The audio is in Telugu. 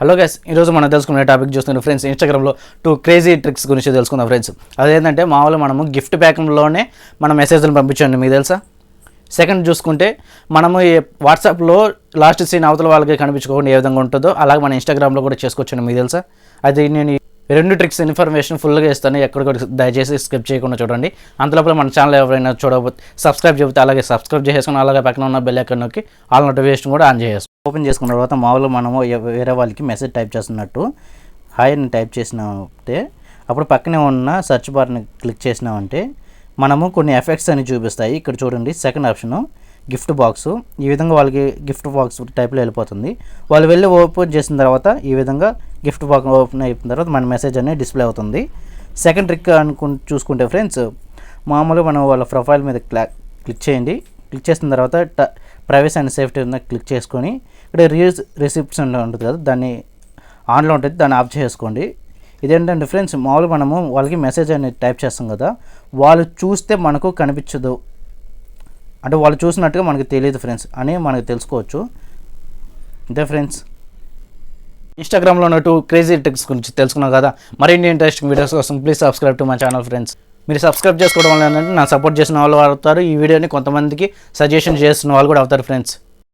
హలో గైస్, ఈరోజు మనం తెలుసుకునే టాపిక్ చూస్తున్న ఫ్రెండ్స్, ఇన్స్టాగ్రామ్లో 2 క్రేజీ ట్రిక్స్ గురించి తెలుసుకుందాం ఫ్రెండ్స్. అదేంటంటే మామూలుగా మనము గిఫ్ట్ ప్యాక్లోనే మనం మెసేజ్లు పంపించండి, మీకు తెలుసా. సెకండ్ చూసుకుంటే మనము ఈ వాట్సాప్లో లాస్ట్ సీన్ అవతల వాళ్ళకి కనిపించుకోకుండా ఏ విధంగా ఉంటుందో అలాగే మన ఇన్స్టాగ్రామ్లో కూడా చేసుకోవచ్చండి, మీకు తెలుసా. అది నేను రెండు ట్రిక్స్ ఇన్ఫర్మేషన్ ఫుల్గా ఇస్తాను, ఎక్కడ కూడా దయచేసి స్కిప్ చేయకుండా చూడండి. అంతలోపల మన ఛానల్ ఎవరైనా చూడకపోతే సబ్స్క్రైబ్ చెబితే అలాగే సబ్స్క్రైబ్ చేసుకుని అలాగే పక్కన ఉన్న బెల్ ఐకాన్ నొక్కి ఆల్ నోటిఫికేషన్ కూడా ఆన్ చేసేస్తాం. ఓపెన్ చేసుకున్న తర్వాత మామూలుగా మనము వేరే వాళ్ళకి మెసేజ్ టైప్ చేస్తున్నట్టు హాయ్ అని టైప్ చేసినామంటే అప్పుడు పక్కనే ఉన్న సెర్చ్ బార్ని క్లిక్ చేసినామంటే మనము కొన్ని ఎఫెక్ట్స్ అని చూపిస్తాయి. ఇక్కడ చూడండి, సెకండ్ ఆప్షను గిఫ్ట్ బాక్స్. ఈ విధంగా వాళ్ళకి గిఫ్ట్ బాక్స్ టైప్లో వెళ్ళిపోతుంది. వాళ్ళు వెళ్ళి ఓపెన్ చేసిన తర్వాత ఈ విధంగా గిఫ్ట్ బాక్స్ ఓపెన్ అయిపోయిన తర్వాత మన మెసేజ్ అనేది డిస్ప్లే అవుతుంది. సెకండ్ ట్రిక్ చూసుకుంటే ఫ్రెండ్స్, మామూలుగా మనం వాళ్ళ ప్రొఫైల్ మీద క్లిక్ చేయండి. క్లిక్ చేసిన తర్వాత ప్రైవసీ అండ్ సేఫ్టీ క్లిక్ చేసుకొని ఇక్కడ రీల్స్ రిసిప్ట్స్ ఉంటుంది కదా, దాన్ని ఆన్లో ఉంటుంది, దాన్ని ఆఫ్ చేసుకోండి. ఇదేంటంటే ఫ్రెండ్స్, మామూలుగా మనము వాళ్ళకి మెసేజ్ అనేది టైప్ చేస్తాం కదా, వాళ్ళు చూస్తే మనకు కనిపించదు, అంటే వాళ్ళు చూసినట్టుగా మనకు తెలియదు ఫ్రెండ్స్ అని మనకు తెలుసుకోవచ్చు. అంతే ఫ్రెండ్స్, ఇన్స్టాగ్రామ్లో ఉన్న 2 క్రేజీ ట్రిక్స్ గురించి తెలుసుకున్నాం కదా. మరిన్ని ఇంట్రెస్టింగ్ వీడియోస్ కోసం please subscribe to my channel friends. మీరు సబ్స్క్రైబ్ చేసుకోవడం వల్ల ఏంటంటే నా సపోర్ట్ చేసిన వాళ్ళు అవుతారు, ఈ వీడియోని కొంతమందికి సజెషన్ చేస్తున్న వాళ్ళు కూడా అవుతారు ఫ్రెండ్స్.